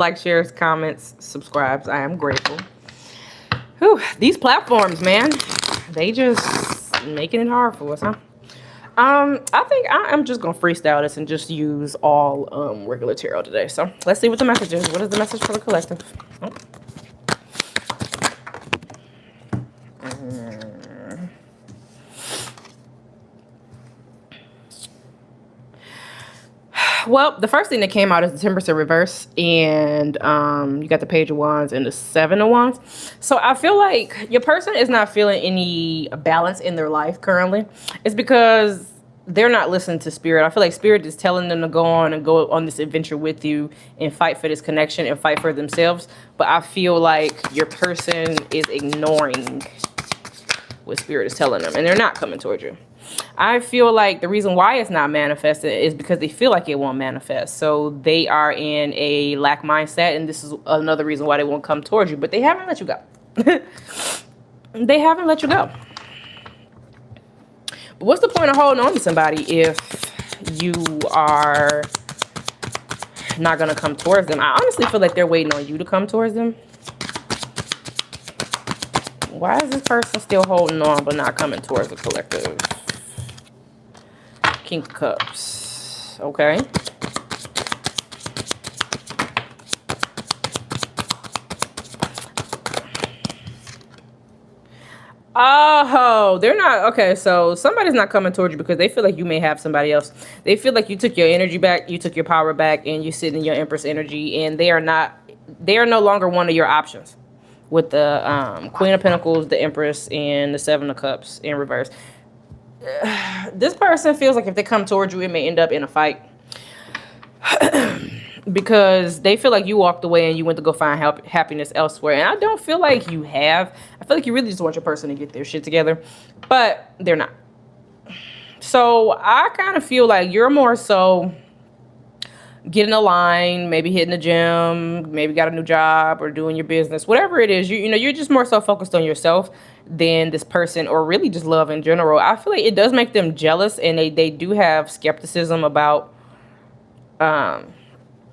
Like, shares, comments, subscribes. I am grateful. Whew, these platforms, man, they just making it hard for us, huh? I think I am just gonna freestyle this and just use all regular tarot today. So let's see what the message is. What is the message for the collective? Oh. Well, the first thing that came out is the Temperance in reverse, and you got the Page of Wands and the Seven of Wands. So I feel like your person is not feeling any balance in their life currently. It's because they're not listening to Spirit. I feel like Spirit is telling them to go on and go on this adventure with you and fight for this connection and fight for themselves. But I feel like your person is ignoring what Spirit is telling them, and they're not coming towards you. I feel like the reason why it's not manifested is because they feel like it won't manifest. So they are in a lack mindset, and this is another reason why they won't come towards you. But they haven't let you go. They haven't let you go. But what's the point of holding on to somebody if you are not going to come towards them? I honestly feel like they're waiting on you to come towards them. Why is this person still holding on but not coming towards the collective? King of Cups. Okay. Oh, they're not. Okay, so somebody's not coming towards you because they feel like you may have somebody else. They feel like you took your energy back, you took your power back, and you sit in your Empress energy, and they are no longer one of your options. With the Queen of Pentacles, the Empress, and the Seven of Cups in reverse. This person feels like if they come towards you, it may end up in a fight. Because they feel like you walked away and you went to go find happiness elsewhere. And I don't feel like you have. I feel like you really just want your person to get their shit together. But they're not. So I kind of feel like you're more so getting a line, maybe hitting the gym, maybe got a new job or doing your business, whatever it is. You know, you're just more so focused on yourself than this person, or really just love in general. I feel like it does make them jealous, and they do have skepticism about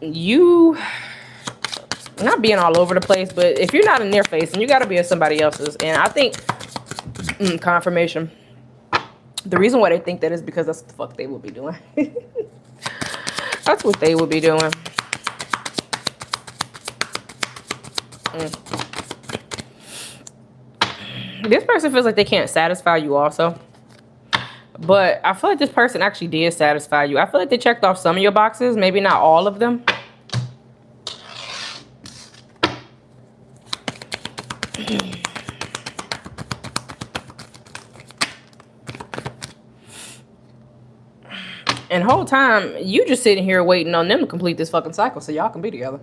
you not being all over the place. But if you're not in their face, then you got to be in somebody else's. And I think confirmation, the reason why they think that is because that's what the fuck they will be doing. That's what they would be doing. This person feels like they can't satisfy you also. But I feel like this person actually did satisfy you. I feel like they checked off some of your boxes. Maybe not all of them. And the whole time, you just sitting here waiting on them to complete this fucking cycle so y'all can be together.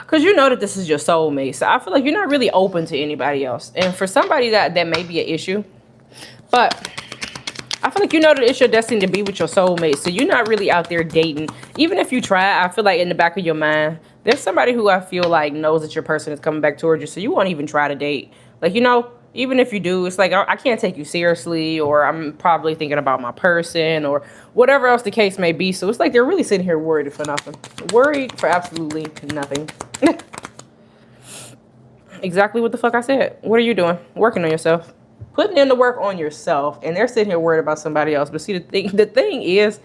Because you know that this is your soulmate. So I feel like you're not really open to anybody else. And for somebody that may be an issue. But I feel like you know that it's your destiny to be with your soulmate. So you're not really out there dating. Even if you try, I feel like in the back of your mind, there's somebody who I feel like knows that your person is coming back towards you. So you won't even try to date. Like, you know, even if you do, it's like, I can't take you seriously, or I'm probably thinking about my person, or whatever else the case may be. So it's like they're really sitting here worried for nothing. Worried for absolutely nothing. Exactly what the fuck I said. What are you doing? Working on yourself. Putting in the work on yourself. And they're sitting here worried about somebody else. But see, the thing is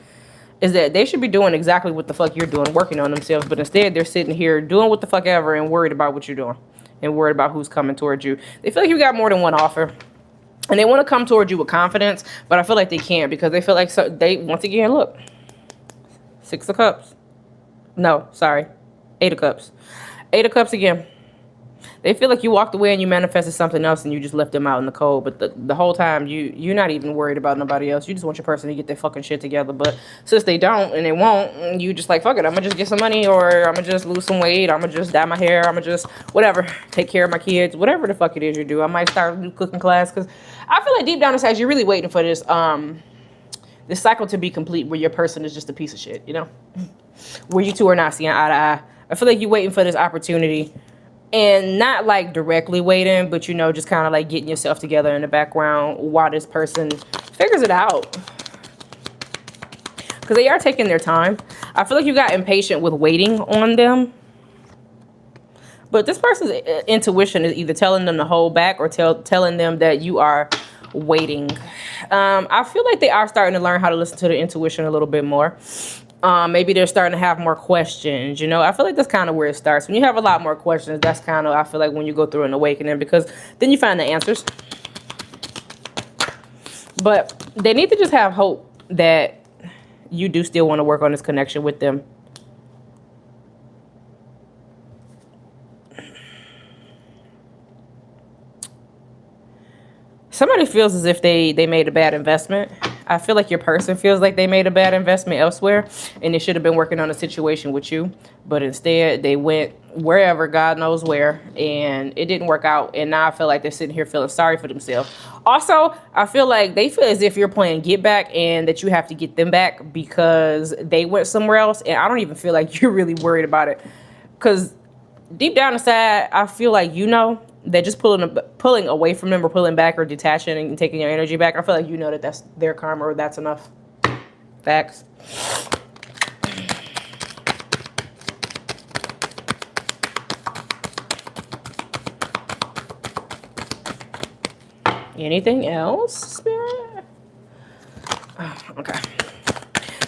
that they should be doing exactly what the fuck you're doing, working on themselves. But instead, they're sitting here doing what the fuck ever and worried about what you're doing. And worried about who's coming towards you. They feel like you got more than one offer. And they want to come towards you with confidence. But I feel like they can't, because they feel like once again, look. 6 of Cups. No, sorry. 8 of Cups. 8 of Cups again. They feel like you walked away and you manifested something else and you just left them out in the cold. But the whole time, you're not even worried about nobody else. You just want your person to get their fucking shit together. But since they don't and they won't, you just like, fuck it. I'm going to just get some money, or I'm going to just lose some weight. I'm going to just dye my hair. I'm going to just, whatever, take care of my kids. Whatever the fuck it is you do. I might start a new cooking class, because I feel like deep down inside, you're really waiting for this cycle to be complete where your person is just a piece of shit, you know? Where you two are not seeing eye to eye. I feel like you're waiting for this opportunity. And not like directly waiting, but, you know, just kind of like getting yourself together in the background while this person figures it out. Because they are taking their time. I feel like you got impatient with waiting on them. But this person's intuition is either telling them to hold back or telling them that you are waiting. I feel like they are starting to learn how to listen to their intuition a little bit more. Maybe they're starting to have more questions. You know, I feel like that's kind of where it starts. When you have a lot more questions, that's kind of, I feel like, when you go through an awakening, because then you find the answers. But they need to just have hope that you do still want to work on this connection with them. Somebody feels as if they made a bad investment. I feel like your person feels like they made a bad investment elsewhere, and they should have been working on a situation with you. But instead, they went wherever, God knows where, and it didn't work out. And now I feel like they're sitting here feeling sorry for themselves. Also, I feel like they feel as if you're playing get back and that you have to get them back because they went somewhere else. And I don't even feel like you're really worried about it. Because deep down inside, I feel like you know that just pulling away from them or pulling back or detaching and taking your energy back, I feel like you know that that's their karma or that's enough. Facts. Anything else, Spirit? Oh, okay.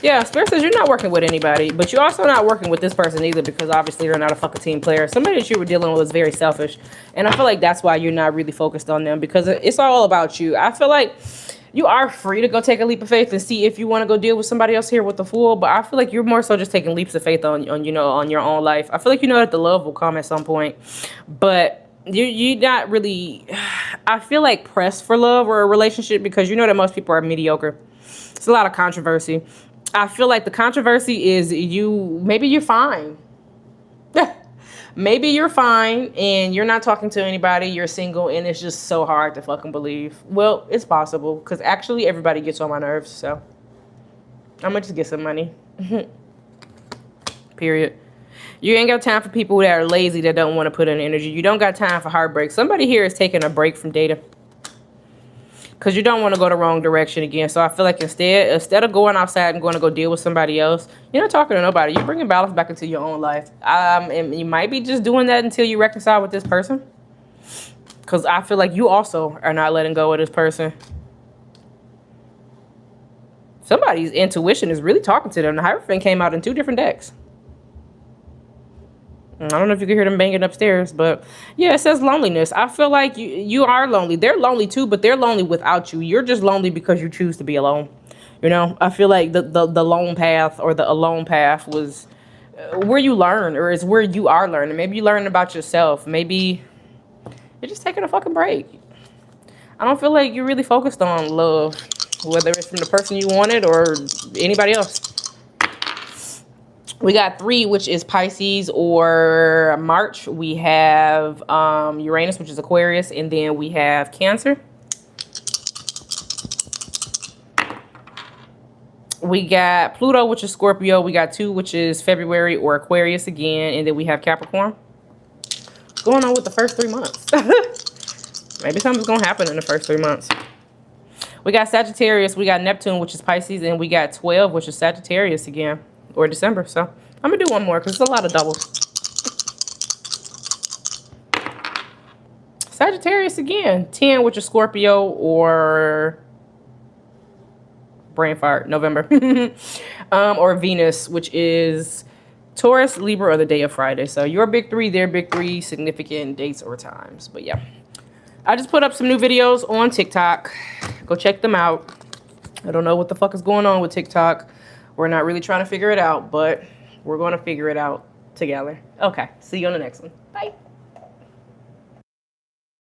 Yeah, Spirit says you're not working with anybody, but you're also not working with this person either because obviously you're not a fucking team player. Somebody that you were dealing with was very selfish, and I feel like that's why you're not really focused on them because it's all about you. I feel like you are free to go take a leap of faith and see if you want to go deal with somebody else here with the Fool, but I feel like you're more so just taking leaps of faith on you know, on your own life. I feel like you know that the love will come at some point, but you're not really, I feel like, pressed for love or a relationship because you know that most people are mediocre. It's a lot of controversy. I feel like the controversy is maybe you're fine. Maybe you're fine and you're not talking to anybody, you're single, and it's just so hard to fucking believe. Well, it's possible because actually everybody gets on my nerves, so I'm gonna just get some money. Period. You ain't got time for people that are lazy, that don't want to put in energy. You don't got time for heartbreak. Somebody here is taking a break from dating because you don't want to go the wrong direction again. So I feel like instead of going outside and going to go deal with somebody else, you're not talking to nobody. You're bringing balance back into your own life. And you might be just doing that until you reconcile with this person. Because I feel like you also are not letting go of this person. Somebody's intuition is really talking to them. The Hierophant came out in 2 different decks. I don't know if you can hear them banging upstairs, but yeah, it says loneliness. I feel like you are lonely. They're lonely too, but they're lonely without you. You're just lonely because you choose to be alone. You know, I feel like the lone path or the alone path was where you learn, or is where you are learning. Maybe you learn about yourself. Maybe you're just taking a fucking break. I don't feel like you're really focused on love, whether it's from the person you wanted or anybody else. We got 3, which is Pisces or March. We have Uranus, which is Aquarius. And then we have Cancer. We got Pluto, which is Scorpio. We got 2, which is February or Aquarius again. And then we have Capricorn. What's going on with the first 3 months? Maybe something's going to happen in the first 3 months. We got Sagittarius. We got Neptune, which is Pisces. And we got 12, which is Sagittarius again. Or December. So I'm gonna do one more because it's a lot of doubles. Sagittarius again. 10, which is Scorpio or brain fart, November. Or Venus, which is Taurus, Libra, or the day of Friday. So your big 3, their big 3, significant dates or times. But yeah, I just put up some new videos on TikTok. Go check them out. I don't know what the fuck is going on with TikTok. We're not really trying to figure it out, but we're going to figure it out together. Okay, see you on the next one.